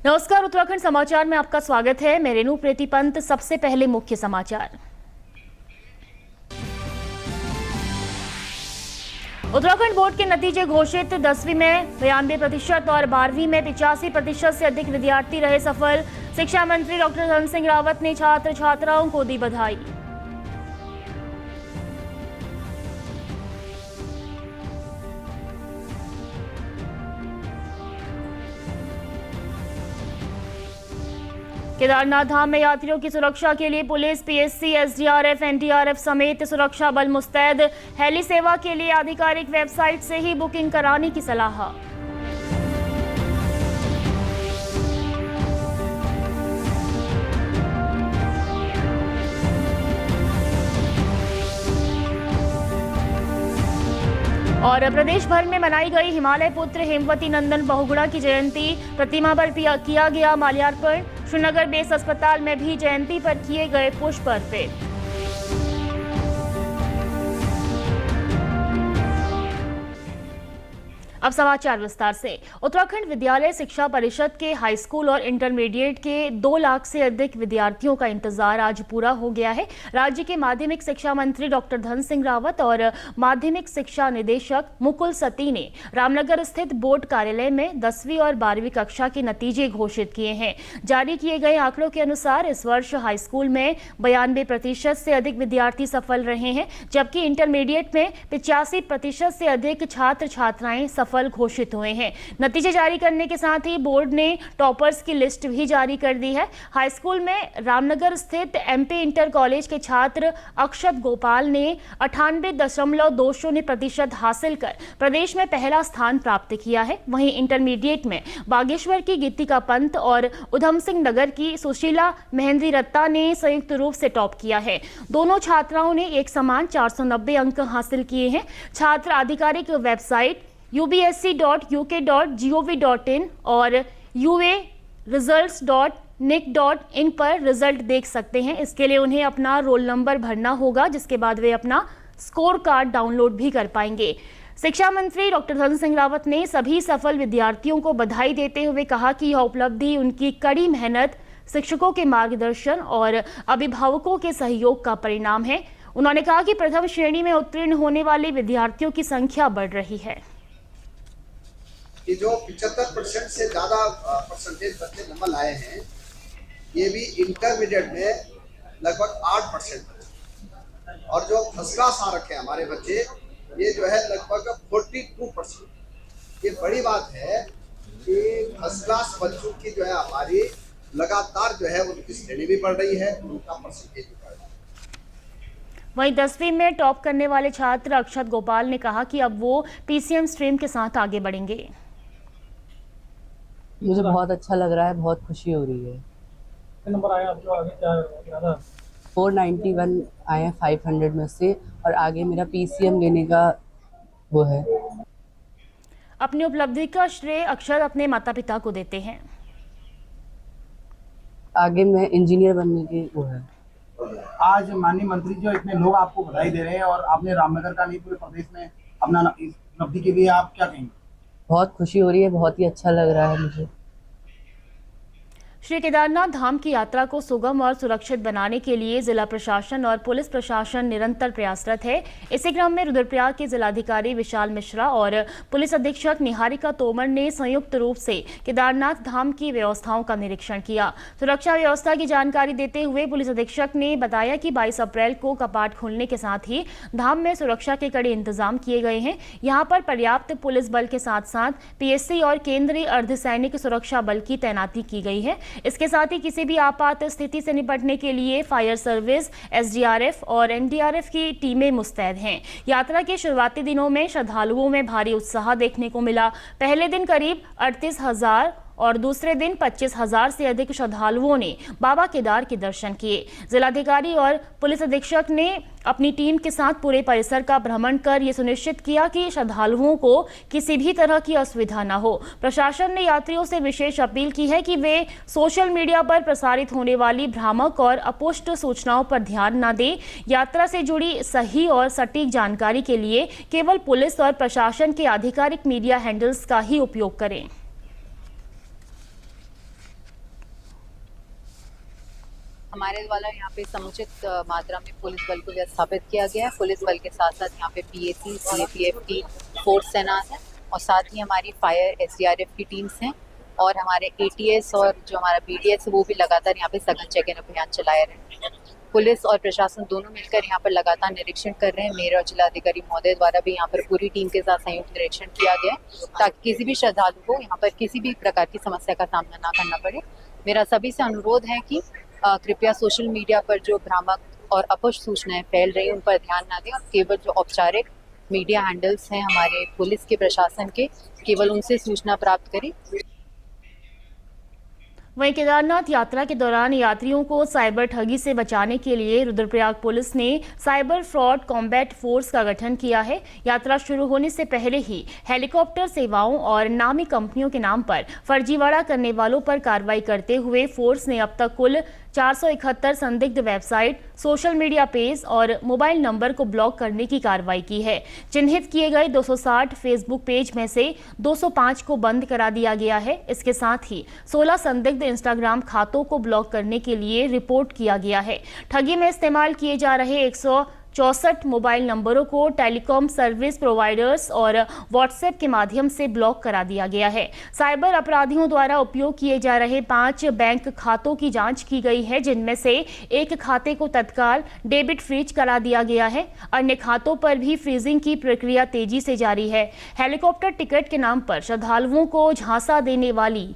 नमस्कार, उत्तराखंड समाचार में आपका स्वागत है। मैं रेणु प्रीति पंत। सबसे पहले मुख्य समाचार। उत्तराखंड बोर्ड के नतीजे घोषित। 10वीं में 92% और 12वीं में 85% से अधिक विद्यार्थी रहे सफल। शिक्षा मंत्री डॉक्टर धन सिंह रावत ने छात्र छात्राओं को दी बधाई। केदारनाथ धाम में यात्रियों की सुरक्षा के लिए पुलिस, पीएससी, एसडीआरएफ, एनडीआरएफ समेत सुरक्षा बल मुस्तैद। हेली सेवा के लिए आधिकारिक वेबसाइट से ही बुकिंग कराने की सलाह। और प्रदेश भर में मनाई गई हिमालय पुत्र हेमवती नंदन बहुगुणा की जयंती। प्रतिमा पर किया गया माल्यार्पण। श्रीनगर बेस अस्पताल में भी जयंती पर किए गए पुष्प अर्पित। अब समाचार विस्तार से। उत्तराखंड विद्यालय शिक्षा परिषद के हाई स्कूल और इंटरमीडिएट के 2 लाख से अधिक विद्यार्थियों का इंतजार आज पूरा हो गया है। राज्य के माध्यमिक शिक्षा मंत्री डॉक्टर धन सिंह रावत और माध्यमिक शिक्षा निदेशक मुकुल सती ने रामनगर स्थित बोर्ड कार्यालय में 10वीं और 12वीं कक्षा के नतीजे घोषित किए हैं। जारी किए गए आंकड़ों के अनुसार इस वर्ष हाई स्कूल में 92% से अधिक विद्यार्थी सफल रहे हैं, जबकि इंटरमीडिएट में 85% से अधिक छात्र छात्राएं सफल घोषित हुए हैं। नतीजे जारी करने के साथ ही बोर्ड ने टॉपर्स की लिस्ट भी जारी कर दी है। हाई स्कूल में रामनगर स्थित एमपी इंटर कॉलेज के छात्र अक्षत गोपाल ने 98.20% हासिल कर प्रदेश में पहला स्थान प्राप्त किया है। वहीं इंटरमीडिएट में बागेश्वर की गीतिका पंत और उधम सिंह नगर की सुशीला महेंद्री रत्ता ने संयुक्त रूप से टॉप किया है। दोनों छात्राओं ने एक समान 490 अंक हासिल किए हैं। छात्र आधिकारिक वेबसाइट ubsc.uk.gov.in और uaresults.nic.in पर रिजल्ट देख सकते हैं। इसके लिए उन्हें अपना रोल नंबर भरना होगा, जिसके बाद वे अपना स्कोर कार्ड डाउनलोड भी कर पाएंगे। शिक्षा मंत्री डॉक्टर धन सिंह रावत ने सभी सफल विद्यार्थियों को बधाई देते हुए कहा कि यह उपलब्धि उनकी कड़ी मेहनत, शिक्षकों के मार्गदर्शन और अभिभावकों के सहयोग का परिणाम है। उन्होंने कहा कि प्रथम श्रेणी में उत्तीर्ण होने वाले विद्यार्थियों की संख्या बढ़ रही है। कि जो 75% से ज्यादा परसेंटेज बच्चे नंबर लाए हैं, ये भी इंटरमीडिएट में लगभग 8%, और जो फर्स्ट क्लास आ रखे हैं हमारे बच्चे, ये जो है लगभग 42%। ये बड़ी बात है कि फर्स्ट क्लास बच्चों की जो है हमारी लगातार जो है उनकी श्रेणी भी बढ़ रही है, उनका परसेंटेज भी बढ़ रहा है। वहीं 10वीं में टॉप करने वाले छात्र अक्षत गोपाल ने कहा कि अब वो पीसीएम स्ट्रीम के साथ आगे बढ़ेंगे। मुझे बहुत अच्छा लग रहा है, बहुत खुशी हो रही है। कितने नंबर आए आपको? आगे क्या इरादा? 491 आए हैं 500 में से, और आगे मेरा पीसीएम लेने का वो है। अपनी उपलब्धि का श्रेय अक्षर अपने माता पिता को देते हैं। आगे मैं इंजीनियर बनने की वो है। आज माननीय मंत्री जो इतने लोग आपको बधाई दे रहे हैं, और आपने रामनगर का नहीं पूरे प्रदेश में अपना उपलब्धि के लिए आप क्या कहेंगे? बहुत खुशी हो रही है, बहुत ही अच्छा लग रहा है मुझे। श्री केदारनाथ धाम की यात्रा को सुगम और सुरक्षित बनाने के लिए जिला प्रशासन और पुलिस प्रशासन निरंतर प्रयासरत है। इसी क्रम में रुद्रप्रयाग के जिलाधिकारी विशाल मिश्रा और पुलिस अधीक्षक निहारिका तोमर ने संयुक्त रूप से केदारनाथ धाम की व्यवस्थाओं का निरीक्षण किया। सुरक्षा व्यवस्था की जानकारी देते हुए पुलिस अधीक्षक ने बताया कि 22 अप्रैल को कपाट खुलने के साथ ही धाम में सुरक्षा के कड़े इंतजाम किए गए हैं। यहाँ पर पर्याप्त पुलिस बल के साथ साथ पीएससी और केंद्रीय अर्धसैनिक सुरक्षा बल की तैनाती की गई है। इसके साथ ही किसी भी आपात स्थिति से निपटने के लिए फायर सर्विस, एसडीआरएफ और एनडीआरएफ की टीमें मुस्तैद हैं। यात्रा के शुरुआती दिनों में श्रद्धालुओं में भारी उत्साह देखने को मिला। पहले दिन करीब 38,000 और दूसरे दिन 25,000 से अधिक श्रद्धालुओं ने बाबा केदार के दर्शन किए। जिलाधिकारी और पुलिस अधीक्षक ने अपनी टीम के साथ पूरे परिसर का भ्रमण कर ये सुनिश्चित किया कि श्रद्धालुओं को किसी भी तरह की असुविधा न हो। प्रशासन ने यात्रियों से विशेष अपील की है कि वे सोशल मीडिया पर प्रसारित होने वाली भ्रामक और अपुष्ट सूचनाओं पर ध्यान न दें। यात्रा से जुड़ी सही और सटीक जानकारी के लिए केवल पुलिस और प्रशासन के आधिकारिक मीडिया हैंडल्स का ही उपयोग करें। हमारे द्वारा यहाँ पे समुचित मात्रा में पुलिस बल को स्थापित किया गया है। पुलिस बल के साथ साथ यहाँ पे PAC, CAPF की फोर्स तैनात है और साथ ही हमारी फायर SDRF की टीम्स हैं और हमारे ATS और जो हमारा BDS वो भी लगातार यहाँ पे सघन चेक इन अभियान चलाए रहे हैं। पुलिस और प्रशासन दोनों मिलकर यहाँ पर लगातार निरीक्षण कर रहे हैं। मेयर और जिलाधिकारी महोदय द्वारा भी यहाँ पर पूरी टीम के साथ संयुक्त निरीक्षण किया गया है ताकि किसी भी श्रद्धालु को यहाँ पर किसी भी प्रकार की समस्या का सामना ना करना पड़े। मेरा सभी से अनुरोध है कि कृपया सोशल मीडिया पर जो भ्रामक और अपपुष्ट सूचनाएं फैल रही हैं उन पर ध्यान ना दें और केवल जो औपचारिक मीडिया हैंडल्स हैं हमारे पुलिस के प्रशासन के, केवल उनसे सूचना प्राप्त करें। वहीं केदारनाथ यात्रा के दौरान यात्रियों को साइबर ठगी से बचाने के लिए रुद्रप्रयाग पुलिस ने साइबर फ्रॉड कॉम्बैट फोर्स का गठन किया है। यात्रा शुरू होने से पहले ही हेलीकॉप्टर सेवाओं और नामी कंपनियों के नाम पर फर्जीवाड़ा करने वालों पर कार्रवाई करते हुए फोर्स ने अब तक कुल 471 संदिग्ध वेबसाइट, सोशल मीडिया पेज और मोबाइल नंबर को ब्लॉक करने की कार्रवाई की है। चिन्हित किए गए 260 फेसबुक पेज में से 205 को बंद करा दिया गया है। इसके साथ ही 16 संदिग्ध इंस्टाग्राम खातों को ब्लॉक करने के लिए रिपोर्ट किया गया है। ठगी में इस्तेमाल किए जा रहे 164 मोबाइल नंबरों को टेलीकॉम सर्विस प्रोवाइडर्स और व्हाट्सएप के माध्यम से ब्लॉक करा दिया गया है। साइबर अपराधियों द्वारा उपयोग किए जा रहे 5 बैंक खातों की जांच की गई है, जिनमें से एक खाते को तत्काल डेबिट फ्रीज करा दिया गया है। अन्य खातों पर भी फ्रीजिंग की प्रक्रिया तेजी से जारी है। हेलीकॉप्टर टिकट के नाम पर श्रद्धालुओं को झांसा देने वाली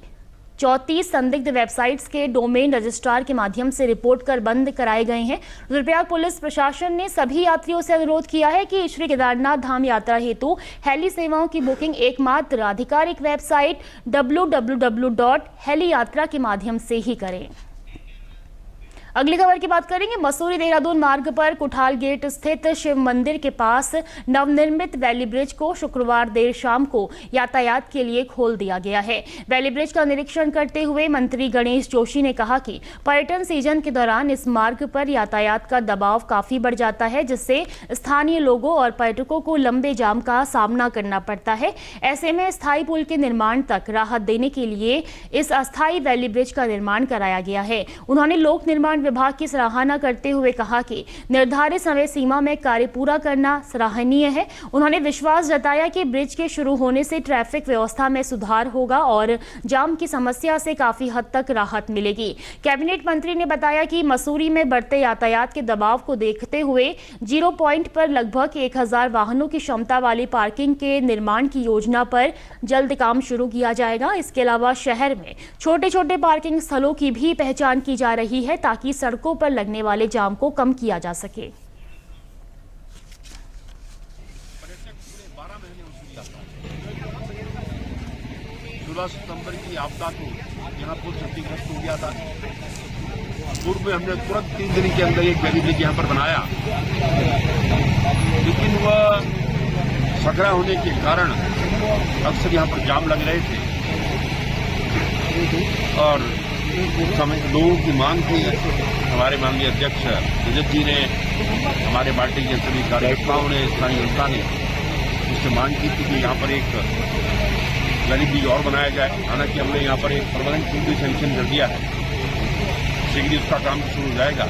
34 संदिग्ध वेबसाइट्स के डोमेन रजिस्ट्रार के माध्यम से रिपोर्ट कर बंद कराए गए हैं। रुद्रप्रयाग पुलिस प्रशासन ने सभी यात्रियों से अनुरोध किया है कि श्री केदारनाथ धाम यात्रा हेतु हेली सेवाओं की बुकिंग एकमात्र आधिकारिक वेबसाइट www.heliyatra के माध्यम से ही करें। अगली खबर की बात करेंगे। मसूरी देहरादून मार्ग पर कुठाल गेट स्थित शिव मंदिर के पास नवनिर्मित वैली ब्रिज को शुक्रवार देर शाम को यातायात के लिए खोल दिया गया है। वैली ब्रिज का निरीक्षण करते हुए मंत्री गणेश जोशी ने कहा कि पर्यटन सीजन के दौरान इस मार्ग पर यातायात का दबाव काफी बढ़ जाता है, जिससे स्थानीय लोगों और पर्यटकों को लंबे जाम का सामना करना पड़ता है। ऐसे में स्थायी पुल के निर्माण तक राहत देने के लिए इस अस्थायी वैली ब्रिज का निर्माण कराया गया है। उन्होंने लोक निर्माण विभाग की सराहना करते हुए कहा कि निर्धारित समय सीमा में कार्य पूरा करना सराहनीय है। उन्होंने विश्वास जताया कि ब्रिज के शुरू होने से ट्रैफिक व्यवस्था में सुधार होगा और जाम की समस्या से काफी हद तक राहत मिलेगी। कैबिनेट मंत्री ने बताया कि मसूरी में बढ़ते यातायात के दबाव को देखते हुए 0 पॉइंट पर लगभग 1000 वाहनों की क्षमता वाली पार्किंग के निर्माण की योजना पर जल्द काम शुरू किया जाएगा। इसके अलावा शहर में छोटे छोटे पार्किंग स्थलों की भी पहचान की जा रही है ताकि सड़कों पर लगने वाले जाम को कम किया जा सके। 16 सितंबर की आपदा को यहाँ पुल क्षतिग्रस्त हो गया था। पूर्व में हमने तुरंत 3 दिन के अंदर एक वैली ब्रिज यहाँ पर बनाया, लेकिन वह सकरा होने के कारण अक्सर यहाँ पर जाम लग रहे थे और समय लोगों की मांग थी। हमारे माननीय अध्यक्ष रजत जी ने, हमारे पार्टी के सभी कार्यकर्ताओं ने, स्थानीय जनता ने उससे मांग की थी कि यहाँ पर एक वैली ब्रिज और बनाया जाए। हालांकि हमने यहाँ पर एक परमानेंट पुल भी सैंक्शन कर दिया है, शीघ्र उसका काम शुरू हो जाएगा।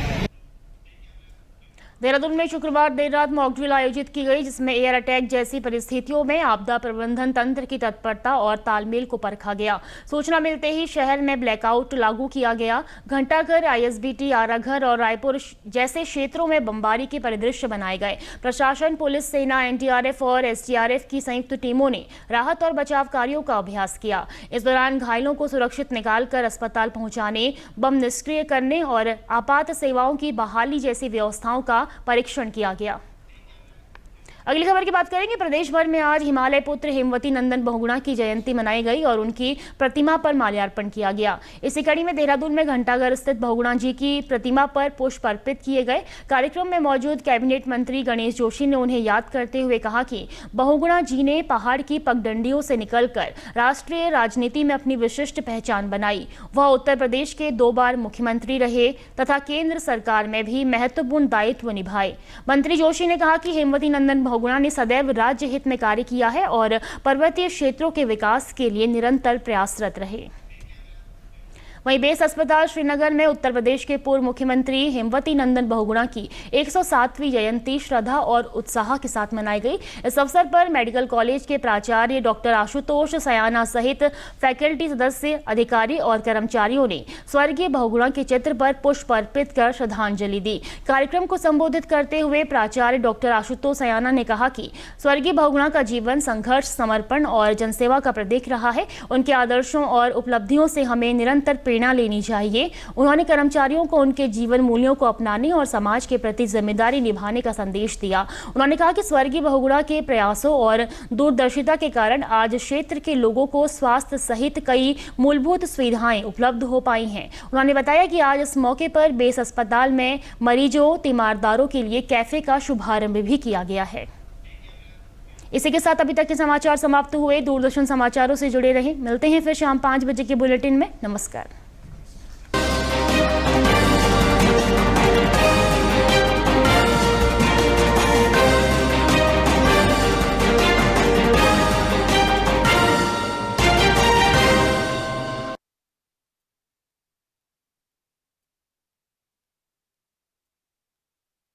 देहरादून में शुक्रवार देर रात मॉक ड्रिल आयोजित की गई, जिसमें एयर अटैक जैसी परिस्थितियों में आपदा प्रबंधन तंत्र की तत्परता और तालमेल को परखा गया। सूचना मिलते ही शहर में ब्लैकआउट लागू किया गया। घंटाघर, ISBT, आराघर और रायपुर जैसे क्षेत्रों में बमबारी के परिदृश्य बनाए गए। प्रशासन, पुलिस, सेना, NDRF और SDRF की संयुक्त टीमों ने राहत और बचाव कार्यों का अभ्यास किया। इस दौरान घायलों को सुरक्षित निकालकर अस्पताल पहुंचाने, बम निष्क्रिय करने और आपात सेवाओं की बहाली जैसी व्यवस्थाओं का परीक्षण किया गया। अगली खबर की बात करेंगे। प्रदेश भर में आज हिमालय पुत्र हेमवती नंदन बहुगुणा की जयंती मनाई गई और उनकी प्रतिमा पर माल्यार्पण किया गया। इसी कड़ी में देहरादून में घंटाघर स्थित बहुगुणा जी की प्रतिमा पर पुष्प अर्पित किए गए। कार्यक्रम में मौजूद कैबिनेट मंत्री गणेश जोशी ने उन्हें याद करते हुए कहा कि बहुगुणा जी ने पहाड़ की पगडंडियों से निकलकर राष्ट्रीय राजनीति में अपनी विशिष्ट पहचान बनाई। वह उत्तर प्रदेश के 2 बार मुख्यमंत्री रहे तथा केंद्र सरकार में भी महत्वपूर्ण दायित्व निभाए। मंत्री जोशी ने कहा कि हेमवती नंदन बहुगुणा ने सदैव राज्य हित में कार्य किया है और पर्वतीय क्षेत्रों के विकास के लिए निरंतर प्रयासरत रहे। वहीं बेस अस्पताल श्रीनगर में उत्तर प्रदेश के पूर्व मुख्यमंत्री हेमवती नंदन बहुगुणा की 107वीं जयंती श्रद्धा और उत्साह के साथ मनाई गई। इस अवसर पर मेडिकल कॉलेज के प्राचार्य डॉक्टर आशुतोष सयाना सहित फैकल्टी सदस्य, अधिकारी और कर्मचारियों ने स्वर्गीय बहुगुणा के चित्र पर पुष्प अर्पित कर श्रद्धांजलि दी। कार्यक्रम को संबोधित करते हुए प्राचार्य डॉक्टर आशुतोष सयाना ने कहा कि स्वर्गीय बहुगुणा का जीवन संघर्ष, समर्पण और जनसेवा का प्रतीक रहा है। उनके आदर्शों और उपलब्धियों से हमें निरंतर प्रेरणा लेनी चाहिए। उन्होंने कर्मचारियों को उनके जीवन मूल्यों को अपनाने और समाज के प्रति जिम्मेदारी निभाने का संदेश दिया। उन्होंने कहा कि स्वर्गीय बहुगुणा के प्रयासों और दूरदर्शिता के कारण आज क्षेत्र के लोगों को स्वास्थ्य सहित कई मूलभूत सुविधाएं उपलब्ध हो पाई हैं। उन्होंने बताया कि आज इस मौके पर बेस अस्पताल में मरीजों, तीमारदारों के लिए कैफे का शुभारंभ भी किया गया है। इसी के साथ अभी तक के समाचार समाप्त हुए। दूरदर्शन समाचारों से जुड़े रहें। मिलते हैं फिर शाम 5 बजे के बुलेटिन में। नमस्कार।